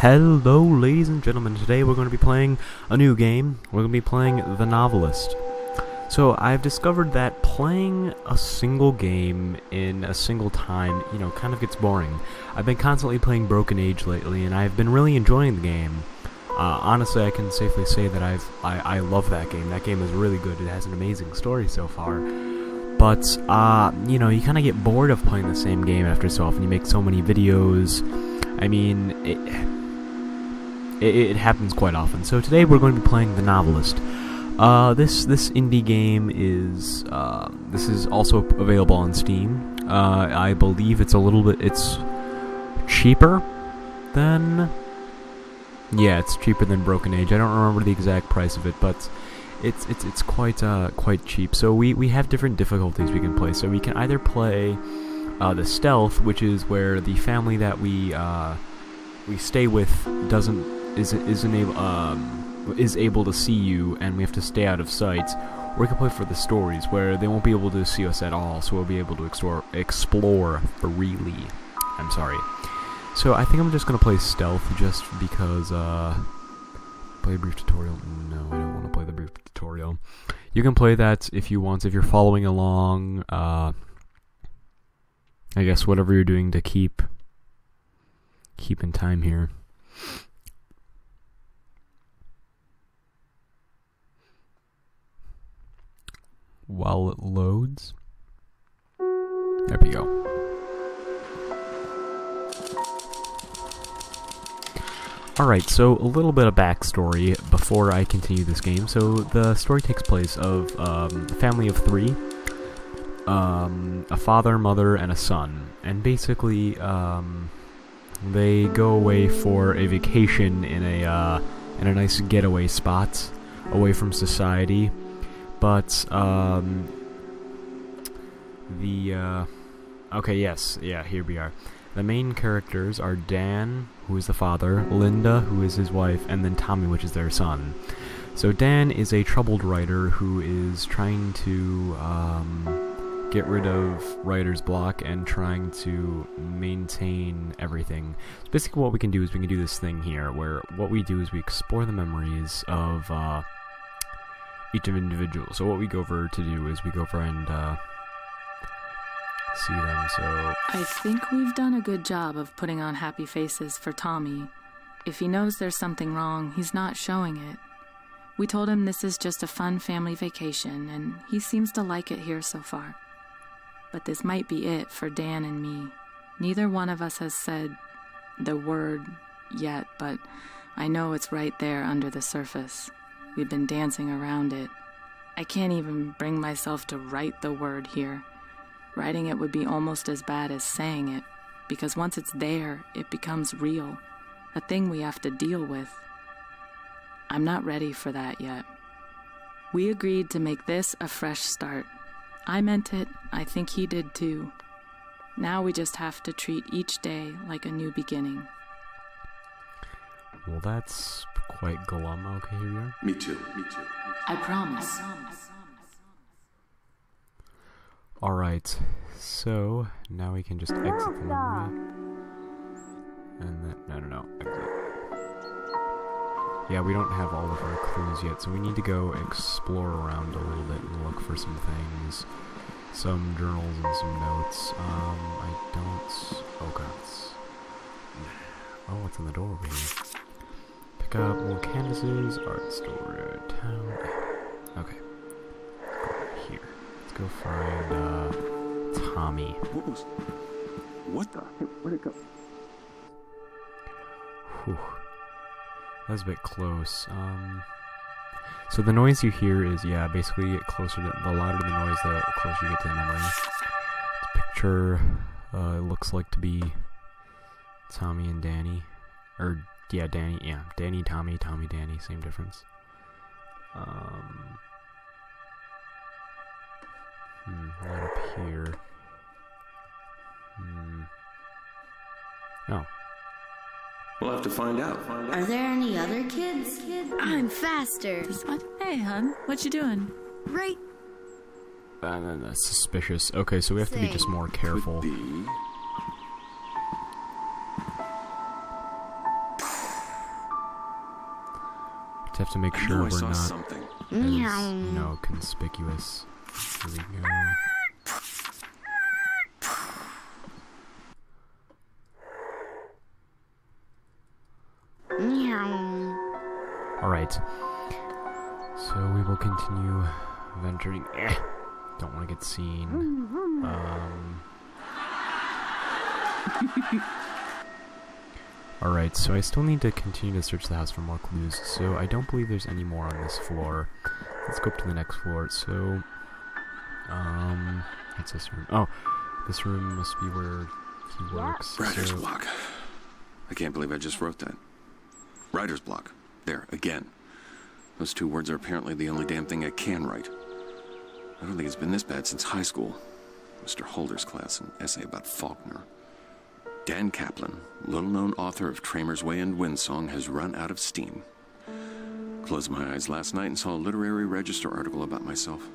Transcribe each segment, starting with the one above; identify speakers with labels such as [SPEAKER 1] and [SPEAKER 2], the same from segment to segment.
[SPEAKER 1] Hello ladies and gentlemen, today we're going to be playing a new game. We're going to be playing The Novelist. So I've discovered that playing a single game in a single time, kind of gets boring. I've been constantly playing Broken Age lately and I've been really enjoying the game. Honestly, I can safely say that I love that game. That game is really good. It has an amazing story so far. But, you kind of get bored of playing the same game after so often. You make so many videos. I mean, it happens quite often. So today we're going to be playing The Novelist. This indie game is, this is also available on Steam. I believe it's it's cheaper than, it's cheaper than Broken Age. I don't remember the exact price of it, but it's quite cheap. So we have different difficulties we can play. So we can either play the stealth, which is where the family that we stay with is able to see you, and we have to stay out of sight. Or we can play for the stories, where they won't be able to see us at all, so we'll be able to explore freely. I'm sorry. So I think I'm just gonna play stealth, just because. Play a brief tutorial. No, I don't want to play the brief tutorial. You can play that if you want, if you're following along. I guess whatever you're doing to keep in time here. While it loads. There we go. Alright, so a little bit of backstory before I continue this game. So the story takes place of a family of three. A father, mother, and a son. And basically, they go away for a vacation in a nice getaway spot away from society. But, here we are. The main characters are Dan, who is the father, Linda, who is his wife, and then Tommy, which is their son. So Dan is a troubled writer who is trying to get rid of writer's block and trying to maintain everything. So basically what we can do is we can do this thing here, where what we do is we explore the memories of each individual. So what we go over to do is we go over and see them. So
[SPEAKER 2] I think we've done a good job of putting on happy faces for Tommy. If he knows there's something wrong, he's not showing it. We told him this is just a fun family vacation, and he seems to like it here so far. But this might be it for Dan and me. Neither one of us has said the word yet, but I know it's right there under the surface. We've been dancing around it. I can't even bring myself to write the word here. Writing it would be almost as bad as saying it, because once it's there, it becomes real, a thing we have to deal with. I'm not ready for that yet. We agreed to make this a fresh start. I meant it, I think he did too. Now we just have to treat each day like a new beginning.
[SPEAKER 1] Well, that's quite glum. Okay, here we are.
[SPEAKER 3] Me too.
[SPEAKER 2] I promise.
[SPEAKER 1] Alright, so now we can just exit the memory. And then, no, exit. Yeah, we don't have all of our clues yet, so we need to go explore around a little bit and look for some things. Some journals and some notes. Oh god. Oh, what's in the door over here? Pick up more canvases, art store, town. Okay. Here. Let's go find, Tommy.
[SPEAKER 3] What the? Where'd it go?
[SPEAKER 1] Whew. That was a bit close. So the noise you hear is, basically the louder the noise, the closer you get to the memory. This picture, it looks like to be Tommy and Danny. Danny, Tommy, Danny, same difference. Right up here. Oh.
[SPEAKER 3] We'll have to find out.
[SPEAKER 4] Are there any other kids? I'm faster.
[SPEAKER 2] What? Hey, hon, what you doing?
[SPEAKER 4] Right.
[SPEAKER 1] That's suspicious. Okay, so we have to be just more careful. Just have to make
[SPEAKER 3] I
[SPEAKER 1] sure
[SPEAKER 3] know I
[SPEAKER 1] we're
[SPEAKER 3] saw
[SPEAKER 1] not
[SPEAKER 3] something.
[SPEAKER 1] as, conspicuous. Here we go. Alright. So we will continue venturing. Don't want to get seen. Alright, so I still need to continue to search the house for more clues, so I don't believe there's any more on this floor. Let's go up to the next floor. So, what's this room? Oh, this room must be where he works.
[SPEAKER 3] Writer's block. I can't believe I just wrote that. Writer's block. There, again. Those two words are apparently the only damn thing I can write. I don't think it's been this bad since high school. Mr. Holder's class, an essay about Faulkner. Dan Kaplan, little-known author of Tramer's Way and Windsong, has run out of steam. Closed my eyes last night and saw a literary register article about myself.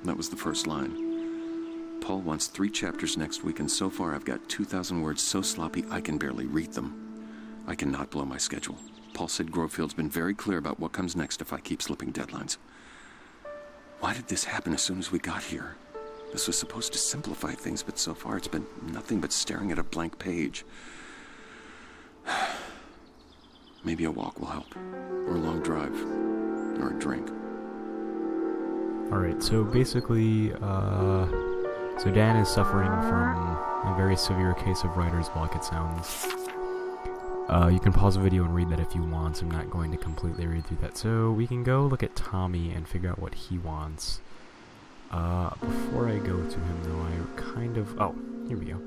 [SPEAKER 3] That was the first line. Paul wants 3 chapters next week, and so far I've got 2,000 words so sloppy I can barely read them. I cannot blow my schedule. Paul said Grovefield's been very clear about what comes next if I keep slipping deadlines. Why did this happen as soon as we got here? This was supposed to simplify things, but so far it's been nothing but staring at a blank page. Maybe a walk will help, or a long drive, or a drink.
[SPEAKER 1] Alright, so basically, so Dan is suffering from a very severe case of writer's block, it sounds. You can pause the video and read that if you want. I'm not going to completely read through that. So we can go look at Tommy and figure out what he wants. Before I go to him, though, I kind of... Oh, here we go.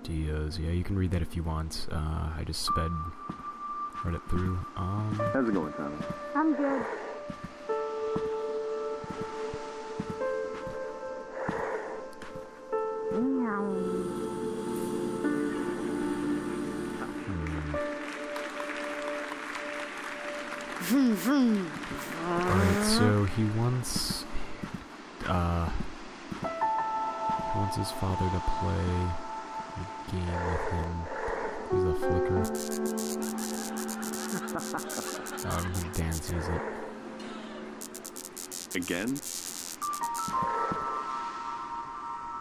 [SPEAKER 1] Ideas. Yeah, you can read that if you want. I just read it through.
[SPEAKER 3] How's it going, Tommy?
[SPEAKER 4] I'm good.
[SPEAKER 1] Alright, so he wants his father to play a game with him. He's a flicker. Dan sees it.
[SPEAKER 3] Again?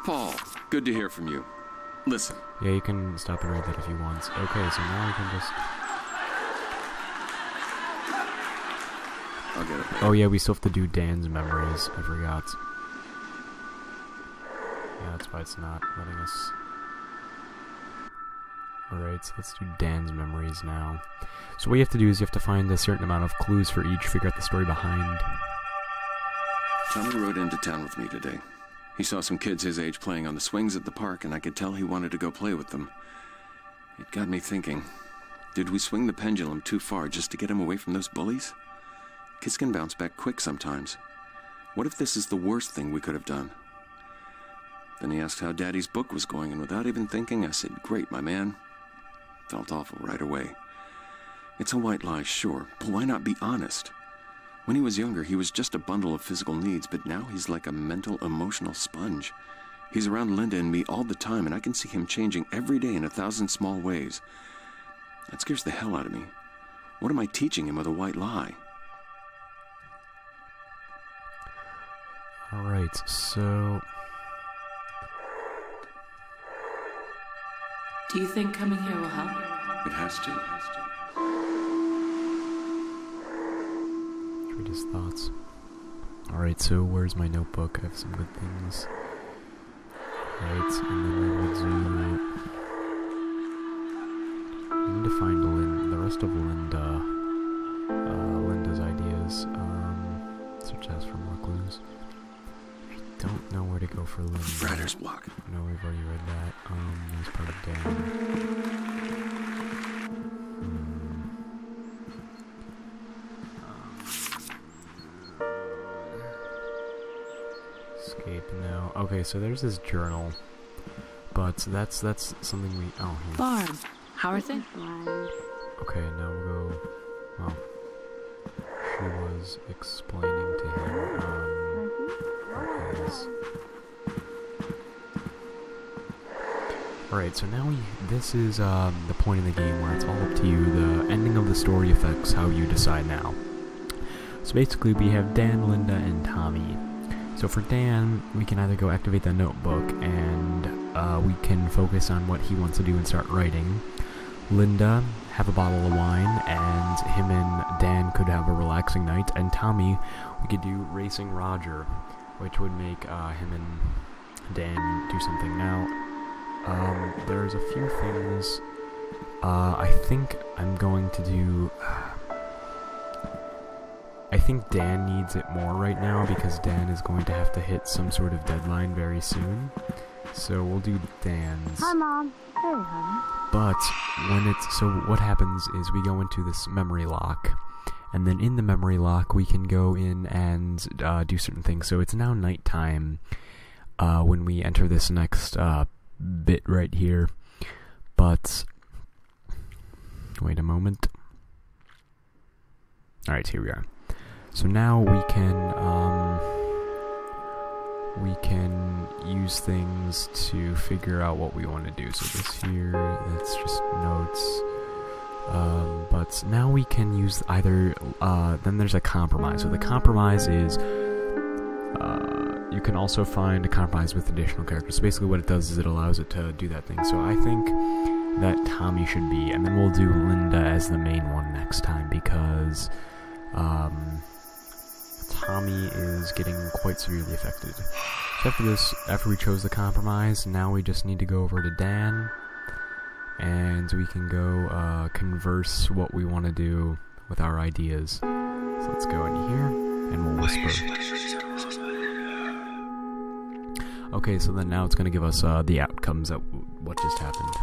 [SPEAKER 3] Paul, good to hear from you. Listen.
[SPEAKER 1] Yeah, you can stop and read that if you want. Okay, so now I can just...
[SPEAKER 3] I'll get it.
[SPEAKER 1] Oh yeah, we still have to do Dan's memories. I forgot. Yeah, that's why it's not letting us... Alright, so let's do Dan's memories now. So what you have to do is you have to find a certain amount of clues for each, figure out the story behind.
[SPEAKER 3] Tommy rode into town with me today. He saw some kids his age playing on the swings at the park, and I could tell he wanted to go play with them. It got me thinking, did we swing the pendulum too far just to get him away from those bullies? Kids can bounce back quick sometimes. What if this is the worst thing we could have done? Then he asked how Daddy's book was going, and without even thinking, I said, "Great, my man." Felt awful right away. It's a white lie, sure, but why not be honest? When he was younger, he was just a bundle of physical needs, but now he's like a mental, emotional sponge. He's around Linda and me all the time, and I can see him changing every day in 1,000 small ways. That scares the hell out of me. What am I teaching him with a white lie?
[SPEAKER 1] Alright, so...
[SPEAKER 2] Do you think coming here will help?
[SPEAKER 3] It has to.
[SPEAKER 1] Read his thoughts. Alright, so where's my notebook? I have some good things. Right, and then we will do... I need to find the rest of Linda. Linda's ideas. Search as for more clues. I don't know where to go for Linda.
[SPEAKER 3] Writer's block.
[SPEAKER 1] No, we've already read that. There's part of Dan. Escape, no. Okay, so there's this journal. But that's something we... Oh, here.
[SPEAKER 2] Barb, how are things?
[SPEAKER 1] Okay, now we'll go... Well, she was explaining to him, Alright, so now this is the point in the game where it's all up to you. The ending of the story affects how you decide now. So basically we have Dan, Linda, and Tommy. So for Dan, we can either go activate the notebook and we can focus on what he wants to do and start writing. Linda, have a bottle of wine, and him and Dan could have a relaxing night. And Tommy, we could do Racing Roger, which would make him and Dan do something. Now, there's a few things I think I'm going to do. I think Dan needs it more right now because Dan is going to have to hit some sort of deadline very soon. So we'll do Dan's.
[SPEAKER 4] Hi, Mom. Hey, honey.
[SPEAKER 1] But so what happens is we go into this memory lock, and then in the memory lock we can go in and do certain things. So it's now nighttime when we enter this next bit right here. But wait a moment. Alright, here we are. So now we can use things to figure out what we want to do. So this here, that's just notes. But now we can use either, then there's a compromise. So the compromise is, you can also find a compromise with additional characters. So basically what it does is it allows it to do that thing. So I think that Tommy should be, and then we'll do Linda as the main one next time because, Tommy is getting quite severely affected. So after this, after we chose the compromise, now we just need to go over to Dan, and we can go converse what we want to do with our ideas. So let's go in here, and we'll whisper. Okay, so then now it's going to give us the outcomes of what just happened.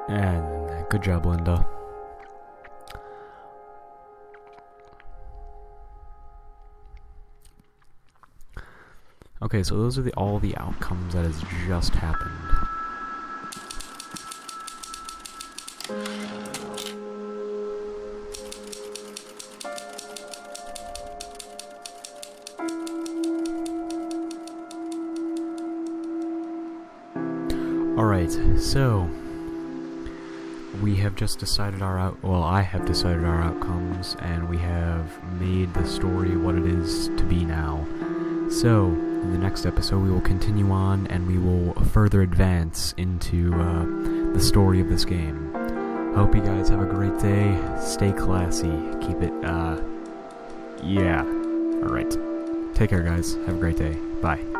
[SPEAKER 1] And good job, Linda. Okay, so those are all the outcomes that has just happened. Alright, so we have just decided I have decided our outcomes, and we have made the story what it is to be now. So, in the next episode we will continue on, and we will further advance into the story of this game. I hope you guys have a great day, stay classy, keep it, yeah. Alright. Take care, guys. Have a great day. Bye.